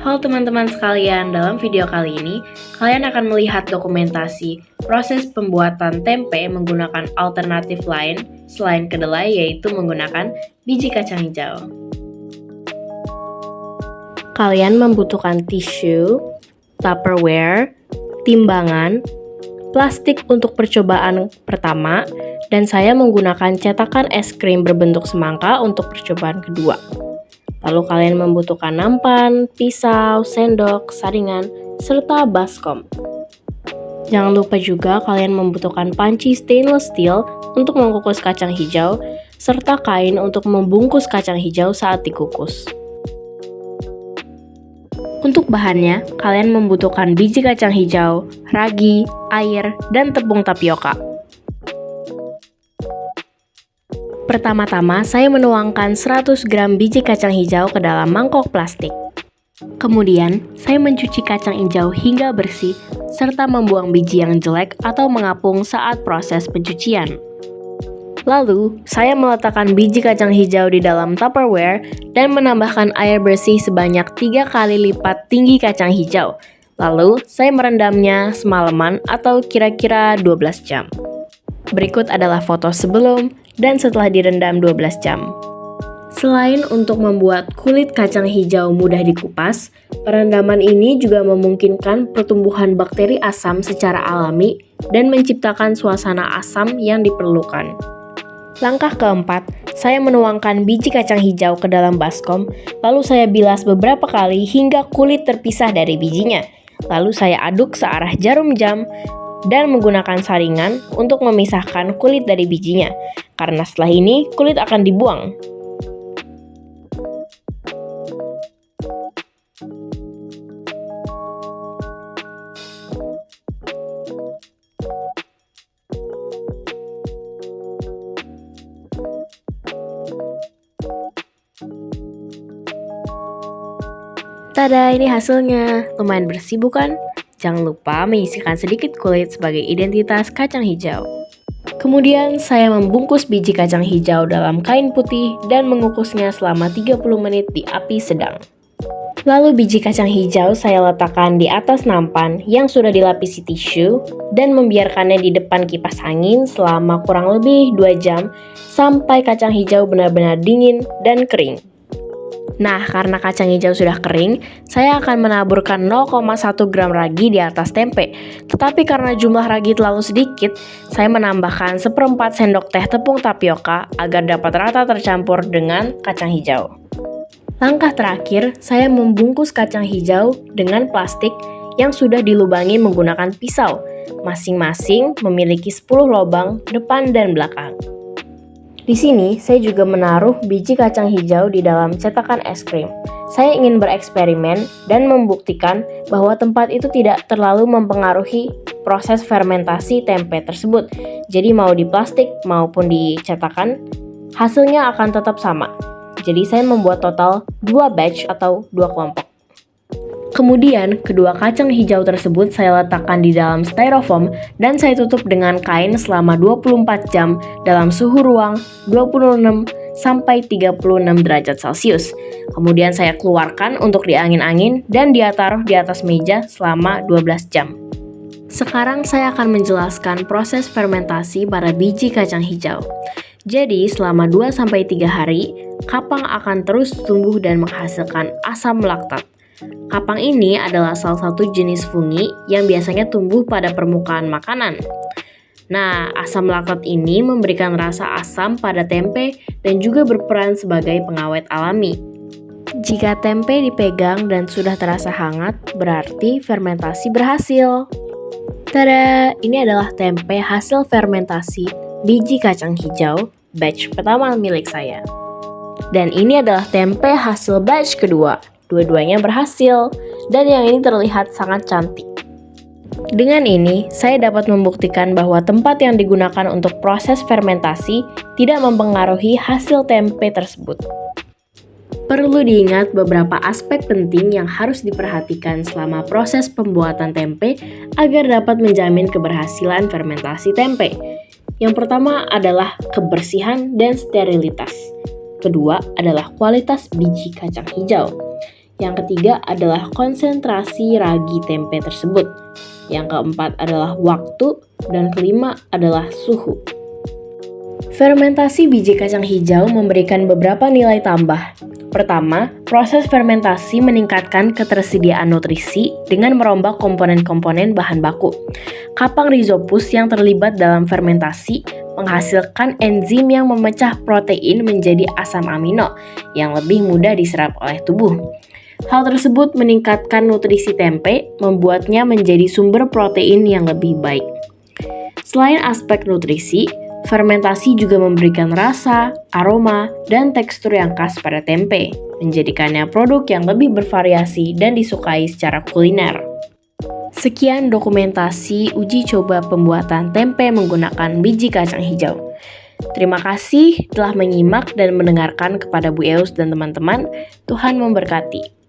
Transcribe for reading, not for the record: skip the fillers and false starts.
Halo teman-teman sekalian, dalam video kali ini kalian akan melihat dokumentasi proses pembuatan tempe menggunakan alternatif lain selain kedelai, yaitu menggunakan biji kacang hijau. Kalian membutuhkan tisu, Tupperware, timbangan, plastik untuk percobaan pertama, dan saya menggunakan cetakan es krim berbentuk semangka untuk percobaan kedua. Lalu kalian membutuhkan nampan, pisau, sendok, saringan, serta baskom. Jangan lupa juga kalian membutuhkan panci stainless steel untuk mengukus kacang hijau, serta kain untuk membungkus kacang hijau saat dikukus. Untuk bahannya, kalian membutuhkan biji kacang hijau, ragi, air, dan tepung tapioka. Pertama-tama, saya menuangkan 100 gram biji kacang hijau ke dalam mangkok plastik. Kemudian, saya mencuci kacang hijau hingga bersih, serta membuang biji yang jelek atau mengapung saat proses pencucian. Lalu, saya meletakkan biji kacang hijau di dalam Tupperware dan menambahkan air bersih sebanyak 3 kali lipat tinggi kacang hijau. Lalu, saya merendamnya semalaman atau kira-kira 12 jam. Berikut adalah foto sebelum dan setelah direndam 12 jam. Selain untuk membuat kulit kacang hijau mudah dikupas, perendaman ini juga memungkinkan pertumbuhan bakteri asam secara alami dan menciptakan suasana asam yang diperlukan. Langkah keempat, saya menuangkan biji kacang hijau ke dalam baskom, lalu saya bilas beberapa kali hingga kulit terpisah dari bijinya. Lalu saya aduk searah jarum jam dan menggunakan saringan untuk memisahkan kulit dari bijinya, karena setelah ini kulit akan dibuang. Tada, ini hasilnya. Lumayan bersih bukan? Jangan lupa menyisihkan sedikit kulit sebagai identitas kacang hijau. Kemudian saya membungkus biji kacang hijau dalam kain putih dan mengukusnya selama 30 menit di api sedang. Lalu biji kacang hijau saya letakkan di atas nampan yang sudah dilapisi tisu dan membiarkannya di depan kipas angin selama kurang lebih 2 jam sampai kacang hijau benar-benar dingin dan kering. Nah, karena kacang hijau sudah kering, saya akan menaburkan 0,1 gram ragi di atas tempe. Tetapi karena jumlah ragi terlalu sedikit, saya menambahkan 1/4 sendok teh tepung tapioka agar dapat rata tercampur dengan kacang hijau. Langkah terakhir, saya membungkus kacang hijau dengan plastik yang sudah dilubangi menggunakan pisau. Masing-masing memiliki 10 lubang depan dan belakang. Di sini, saya juga menaruh biji kacang hijau di dalam cetakan es krim. Saya ingin bereksperimen dan membuktikan bahwa tempat itu tidak terlalu mempengaruhi proses fermentasi tempe tersebut. Jadi mau di plastik maupun di cetakan, hasilnya akan tetap sama. Jadi saya membuat total 2 batch atau 2 kelompok. Kemudian, kedua kacang hijau tersebut saya letakkan di dalam styrofoam dan saya tutup dengan kain selama 24 jam dalam suhu ruang 26 sampai 36 derajat Celcius. Kemudian saya keluarkan untuk diangin-angin dan dia taruh di atas meja selama 12 jam. Sekarang saya akan menjelaskan proses fermentasi pada biji kacang hijau. Jadi, selama 2-3 hari, kapang akan terus tumbuh dan menghasilkan asam laktat. Kapang ini adalah salah satu jenis fungi yang biasanya tumbuh pada permukaan makanan. Nah, asam laktat ini memberikan rasa asam pada tempe dan juga berperan sebagai pengawet alami. Jika tempe dipegang dan sudah terasa hangat, berarti fermentasi berhasil. Tada! Ini adalah tempe hasil fermentasi biji kacang hijau batch pertama milik saya. Dan ini adalah tempe hasil batch kedua. Dua-duanya berhasil, dan yang ini terlihat sangat cantik. Dengan ini, saya dapat membuktikan bahwa tempat yang digunakan untuk proses fermentasi tidak mempengaruhi hasil tempe tersebut. Perlu diingat beberapa aspek penting yang harus diperhatikan selama proses pembuatan tempe agar dapat menjamin keberhasilan fermentasi tempe. Yang pertama adalah kebersihan dan sterilitas. Kedua adalah kualitas biji kacang hijau. Yang ketiga adalah konsentrasi ragi tempe tersebut. Yang keempat adalah waktu, dan kelima adalah suhu. Fermentasi biji kacang hijau memberikan beberapa nilai tambah. Pertama, proses fermentasi meningkatkan ketersediaan nutrisi dengan merombak komponen-komponen bahan baku. Kapang rhizopus yang terlibat dalam fermentasi menghasilkan enzim yang memecah protein menjadi asam amino yang lebih mudah diserap oleh tubuh. Hal tersebut meningkatkan nutrisi tempe, membuatnya menjadi sumber protein yang lebih baik. Selain aspek nutrisi, fermentasi juga memberikan rasa, aroma, dan tekstur yang khas pada tempe, menjadikannya produk yang lebih bervariasi dan disukai secara kuliner. Sekian dokumentasi uji coba pembuatan tempe menggunakan biji kacang hijau. Terima kasih telah menyimak dan mendengarkan kepada Bu Eus dan teman-teman. Tuhan memberkati.